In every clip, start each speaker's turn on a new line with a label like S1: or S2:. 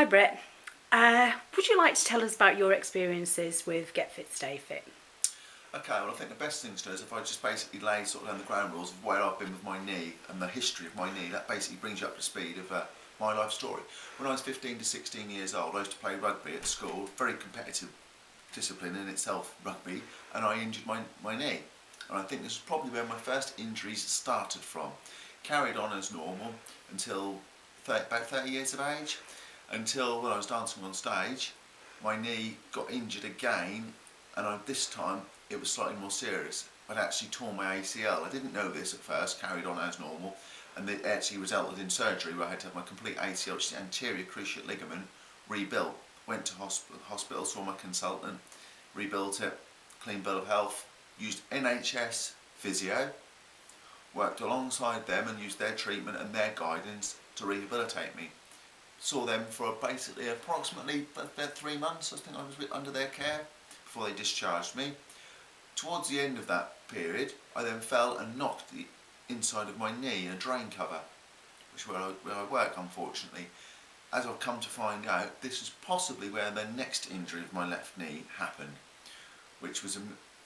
S1: Hi Brett. Would you like to tell us about your experiences with Getfitstayfit?
S2: Okay, well I think the best thing to do is if I just basically lay sort of down the ground rules of where I've been with my knee and the history of my knee. That basically brings you up to speed of my life story. When I was 15 to 16 years old, I used to play rugby at school, very competitive discipline in itself, rugby, and I injured my knee. And I think this is probably where my first injuries started from. Carried on as normal until about 30 years of age, until when I was dancing on stage, my knee got injured again, and this time it was slightly more serious. I'd actually torn my ACL. I didn't know this at first, carried on as normal, and it actually resulted in surgery where I had to have my complete ACL, which is the anterior cruciate ligament, rebuilt. Went to hospital, saw my consultant, rebuilt it, clean bill of health, used NHS physio, worked alongside them and used their treatment and their guidance to rehabilitate me. Saw them for basically approximately about 3 months. I think I was under their care before they discharged me. Towards the end of that period, I then fell and knocked the inside of my knee in a drain cover, which is where I work, unfortunately. As I've come to find out, this is possibly where the next injury of my left knee happened, which was,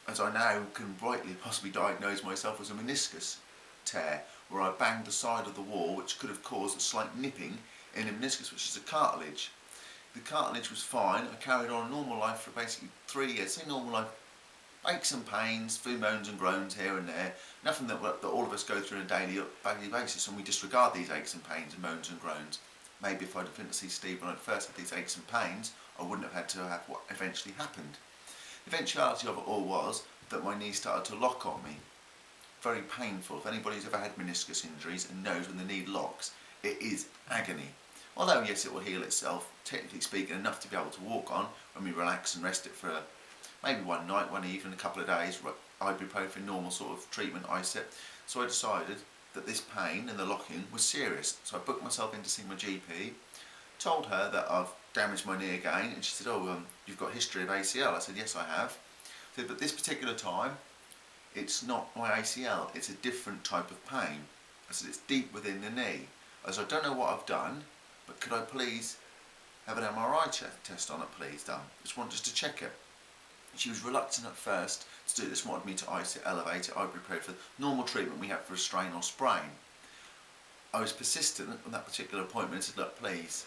S2: as I now can rightly possibly diagnose myself, as a meniscus tear, where I banged the side of the wall, which could have caused a slight nipping in the meniscus, which is a cartilage. The cartilage was fine. I carried on a normal life for basically 3 years. Say normal life, aches and pains, few moans and groans here and there. Nothing that all of us go through on a daily basis, and we disregard these aches and pains and moans and groans. Maybe if I'd have been to see Steve when I first had these aches and pains, I wouldn't have had to have what eventually happened. The eventuality of it all was that my knee started to lock on me. Very painful. If anybody's ever had meniscus injuries and knows when the knee locks, it is agony. Although yes, it will heal itself, technically speaking, enough to be able to walk on when we relax and rest it for maybe one night, one evening, a couple of days, ibuprofen, normal sort of treatment, ISIP. So I decided that this pain and the locking was serious. So I booked myself in to see my GP, told her that I've damaged my knee again, and she said, you've got history of ACL. I said, yes, I have. She said, but this particular time, it's not my ACL, it's a different type of pain. I said, it's deep within the knee. I said, I don't know what I've done, but could I please have an MRI test on it, please, done? Just to check it. She was reluctant at first to do this, wanted me to ice it, elevate it, ibuprofen, normal treatment we have for a strain or sprain. I was persistent on that particular appointment and said, look, please,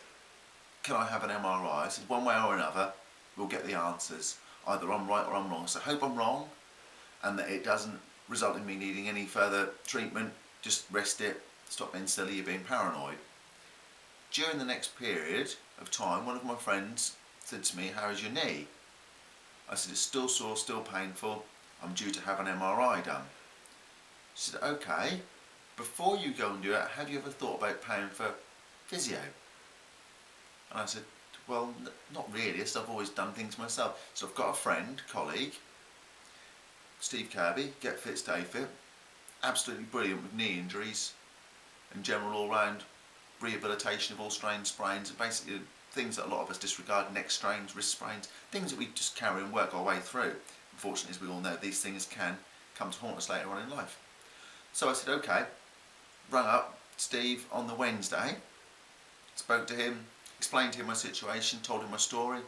S2: can I have an MRI? I said, one way or another, we'll get the answers. Either I'm right or I'm wrong. So I hope I'm wrong, and that it doesn't result in me needing any further treatment. Just rest it, stop being silly, you're being paranoid. During the next period of time, one of my friends said to me, how is your knee? I said, it's still sore, still painful, I'm due to have an MRI done. She said, okay, before you go and do it, have you ever thought about paying for physio? And I said, well, not really, I've always done things myself. So I've got a friend, colleague, Steve Kirby, Getfitstayfit, absolutely brilliant with knee injuries and general all-round rehabilitation of all strains, sprains, and basically things that a lot of us disregard, neck strains, wrist sprains, things that we just carry and work our way through. Unfortunately, as we all know, these things can come to haunt us later on in life. So I said, okay, rang up Steve on the Wednesday, spoke to him, explained to him my situation, told him my story,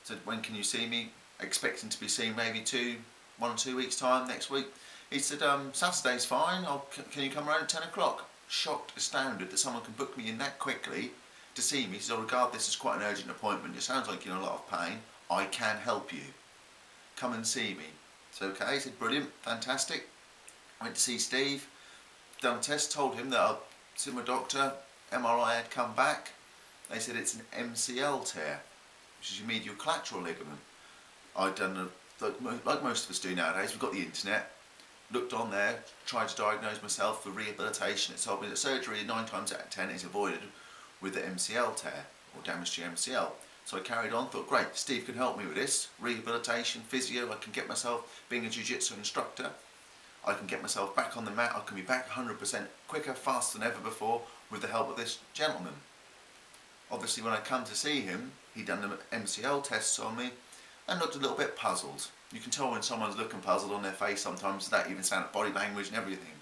S2: said, when can you see me? Expecting to be seen maybe 1 or 2 weeks time, next week. He said, Saturday's fine, can you come around at 10 o'clock? Shocked, astounded that someone can book me in that quickly to see me. He said, I regard this as quite an urgent appointment. It sounds like you're in a lot of pain. I can help you. Come and see me. It's okay. He said, brilliant, fantastic. I went to see Steve, done a test, told him that I'd seen my doctor, MRI had come back. They said it's an MCL tear, which is your medial collateral ligament. I'd done, like most of us do nowadays, we've got the internet, looked on there, tried to diagnose myself for rehabilitation. It told me that surgery 9 times out of 10 is avoided with the MCL tear or damage to your MCL. So I carried on, thought, great, Steve can help me with this. Rehabilitation, physio, I can get myself, being a jiu-jitsu instructor, I can get myself back on the mat, I can be back 100% quicker, faster than ever before with the help of this gentleman. Obviously when I come to see him, he'd done the MCL tests on me and looked a little bit puzzled. You can tell when someone's looking puzzled on their face sometimes, that even sound body language and everything.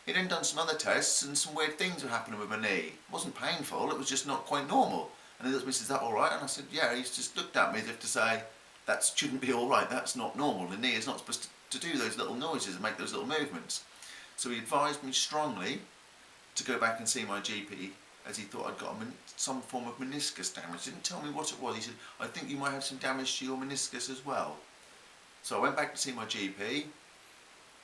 S2: He'd then done some other tests and some weird things were happening with my knee. It wasn't painful, it was just not quite normal. And he looked at me and said, "Is that all right?" And I said, "Yeah." He just looked at me as if to say, "That shouldn't be all right. That's not normal. The knee is not supposed to do those little noises and make those little movements." So he advised me strongly to go back and see my GP, as he thought I'd got some form of meniscus damage. He didn't tell me what it was. He said, "I think you might have some damage to your meniscus as well." So I went back to see my GP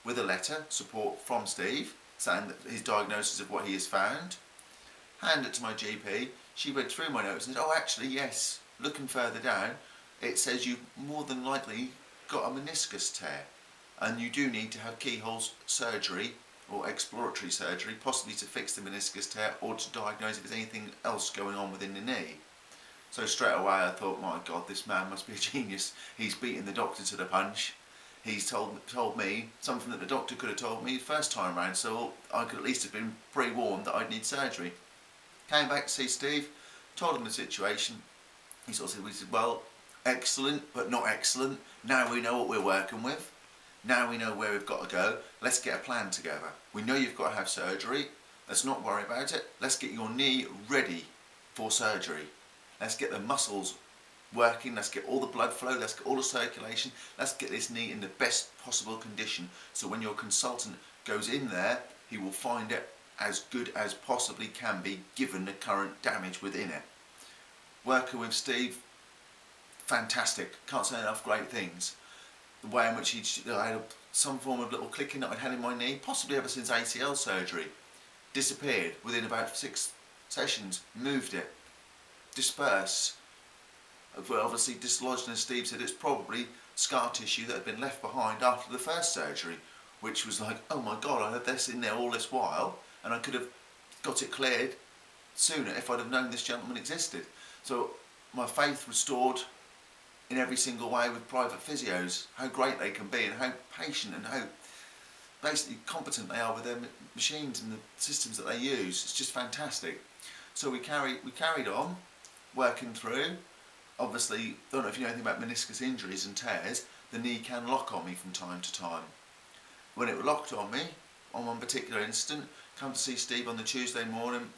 S2: with a letter, support from Steve, saying that his diagnosis of what he has found. Handed it to my GP. She read through my notes and said, "Oh, actually, yes, looking further down, it says you've more than likely got a meniscus tear, and you do need to have keyhole surgery or exploratory surgery, possibly to fix the meniscus tear or to diagnose if there's anything else going on within the knee." So straight away I thought, my God, this man must be a genius. He's beaten the doctor to the punch. He's told me something that the doctor could have told me the first time round, so I could at least have been pre-warned that I'd need surgery. Came back to see Steve, told him the situation. He sort of said, "Well, excellent, but not excellent. Now we know what we're working with. Now we know where we've got to go. Let's get a plan together. We know you've got to have surgery. Let's not worry about it. Let's get your knee ready for surgery. Let's get the muscles working. Let's get all the blood flow. Let's get all the circulation. Let's get this knee in the best possible condition. So when your consultant goes in there, he will find it as good as possibly can be given the current damage within it." Working with Steve, fantastic. Can't say enough great things. The way in which I had some form of little clicking that I'd had in my knee, possibly ever since ACL surgery, disappeared within about 6 sessions. Moved it, dispersed. Well, obviously dislodged, and as Steve said, it's probably scar tissue that had been left behind after the first surgery, which was like, oh my God, I had this in there all this while, and I could have got it cleared sooner if I'd have known this gentleman existed. So my faith restored in every single way with private physios, how great they can be and how patient and how basically competent they are with their machines and the systems that they use. It's just fantastic. So we carried on working through. Obviously, I don't know if you know anything about meniscus injuries and tears, the knee can lock on me from time to time. When it locked on me, on one particular instant, come to see Steve on the Tuesday morning,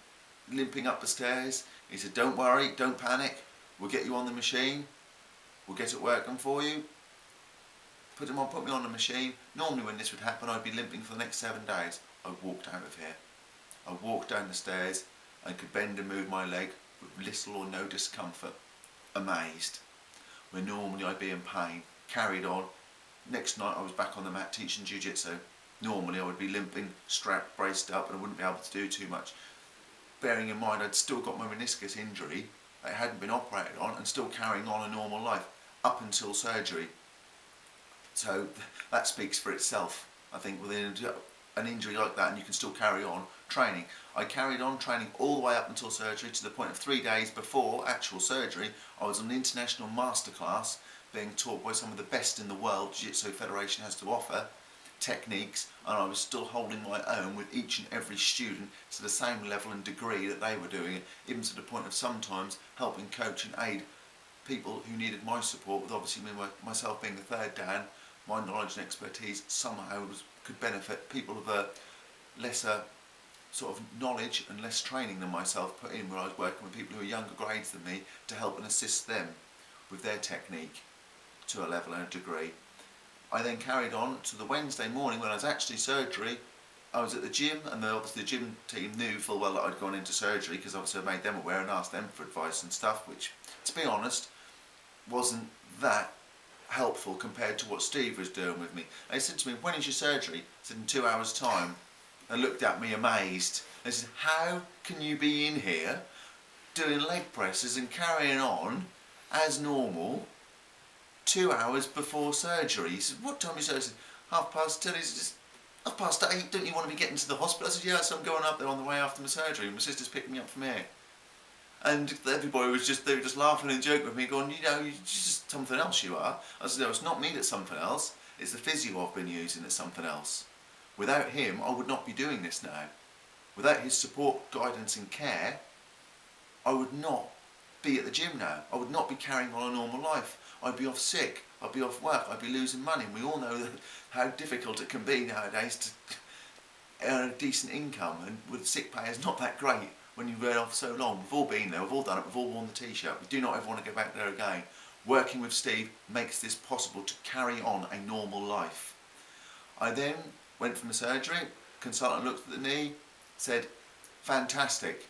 S2: limping up the stairs. He said, "Don't worry, don't panic, we'll get you on the machine, we'll get it working for you." Put me on the machine. Normally when this would happen, I'd be limping for the next 7 days. I walked out of here. I walked down the stairs and could bend and move my leg with little or no discomfort. Amazed. Where normally I'd be in pain. Carried on. Next night I was back on the mat teaching jiu-jitsu. Normally I would be limping, strapped, braced up, and I wouldn't be able to do too much. Bearing in mind I'd still got my meniscus injury, it hadn't been operated on, and still carrying on a normal life up until surgery. So that speaks for itself. I think with an injury like that, and you can still carry on training. I carried on training all the way up until surgery, to the point of 3 days before actual surgery. I was on an international masterclass being taught by some of the best in the world Jiu-Jitsu Federation has to offer, techniques, and I was still holding my own with each and every student to the same level and degree that they were doing it, even to the point of sometimes helping coach and aid people who needed my support, with obviously myself being the third Dan. My knowledge and expertise somehow could benefit people of a lesser sort of knowledge and less training than myself put in, where I was working with people who are younger grades than me to help and assist them with their technique to a level and a degree. I then carried on to the Wednesday morning when I was actually surgery. I was at the gym, and obviously the gym team knew full well that I'd gone into surgery, because obviously I made them aware and asked them for advice and stuff, which, to be honest, wasn't that helpful compared to what Steve was doing with me. They said to me, "When is your surgery?" I said, "In 2 hours' time." They looked at me amazed. They said, "How can you be in here doing leg presses and carrying on as normal 2 hours before surgery?" He said, "What time is surgery?" I said, 10:30. He said, "8:30, don't you want to be getting to the hospital?" I said, "Yeah, so I'm going up there on the way after my surgery. My sister's picking me up from here." And everybody was they were just laughing and joking with me, going, "You're just something else, you are." I said, "No, it's not me that's something else. It's the physio I've been using that's something else. Without him, I would not be doing this now. Without his support, guidance and care, I would not be at the gym now. I would not be carrying on a normal life. I'd be off sick. I'd be off work. I'd be losing money." And we all know how difficult it can be nowadays to earn a decent income, and with sick pay is not that great when you've been off so long. We've all been there, we've all done it, we've all worn the t-shirt. We do not ever want to go back there again. Working with Steve makes this possible to carry on a normal life. I then went from the surgery, consultant looked at the knee, said, fantastic,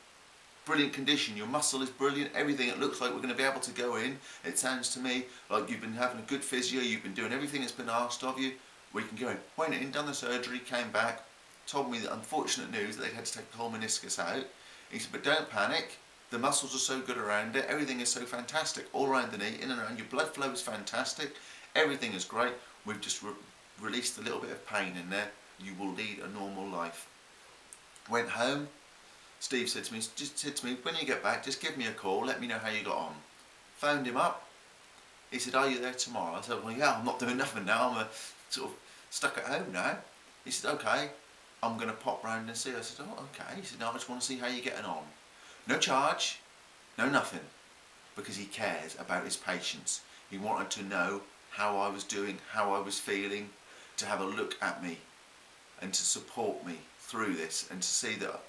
S2: brilliant condition, your muscle is brilliant, everything, it looks like we're going to be able to go in. It sounds to me like you've been having a good physio, you've been doing everything that's been asked of you, we can go in. Went in, done the surgery, came back, told me the unfortunate news that they had to take the whole meniscus out. He said, but don't panic, the muscles are so good around it, everything is so fantastic, all around the knee, in and around, your blood flow is fantastic, everything is great, we've just released a little bit of pain in there, you will lead a normal life. Went home, Steve said to me, when you get back, just give me a call, let me know how you got on. Phoned him up, he said, are you there tomorrow? I said, well yeah, I'm not doing nothing now, I'm sort of stuck at home now. He said, okay, I'm going to pop round and see. I said, oh okay. He said, no, I just want to see how you're getting on. No charge, no nothing, because he cares about his patients. He wanted to know how I was doing, how I was feeling, to have a look at me and to support me through this and to see that,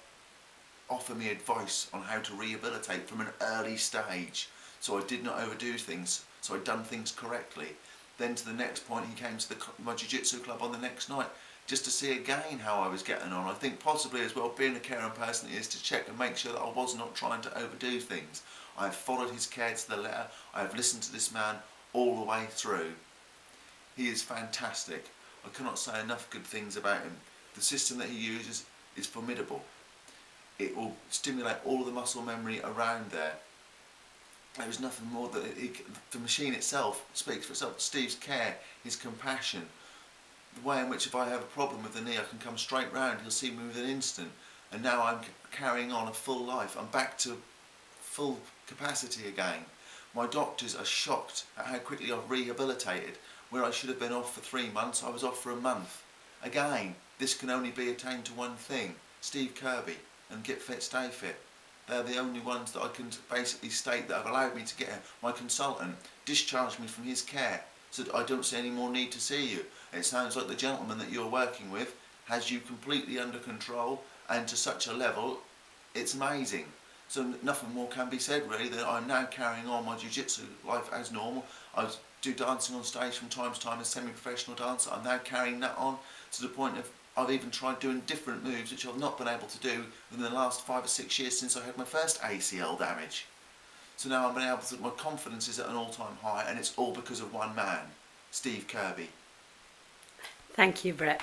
S2: offer me advice on how to rehabilitate from an early stage, so I did not overdo things, so I'd done things correctly. Then to the next point, he came to my jiu-jitsu club on the next night just to see again how I was getting on. I think possibly as well, being a caring person, is to check and make sure that I was not trying to overdo things. I have followed his care to the letter. I have listened to this man all the way through. He is fantastic. I cannot say enough good things about him. The system that he uses is formidable. It will stimulate all of the muscle memory around there. There is nothing more that the machine itself speaks for itself. Steve's care, his compassion, the way in which if I have a problem with the knee I can come straight round, he'll see me with an instant, and now I'm carrying on a full life. I'm back to full capacity again. My doctors are shocked at how quickly I've rehabilitated. Where I should have been off for 3 months, I was off for a month. Again, this can only be attained to one thing: Steve Kirby and Getfitstayfit. They're the only ones that I can basically state that have allowed me to get here. My consultant discharged me from his care, said I don't see any more need to see you. It sounds like the gentleman that you're working with has you completely under control, and to such a level, it's amazing. So nothing more can be said really, that I'm now carrying on my jiu-jitsu life as normal. I do dancing on stage from time to time as a semi-professional dancer. I'm now carrying that on to the point of I've even tried doing different moves which I've not been able to do within the last 5 or 6 years since I had my first ACL damage. So now I'm able to, my confidence is at an all-time high, and it's all because of one man, Steve Kirby.
S1: Thank you, Brett.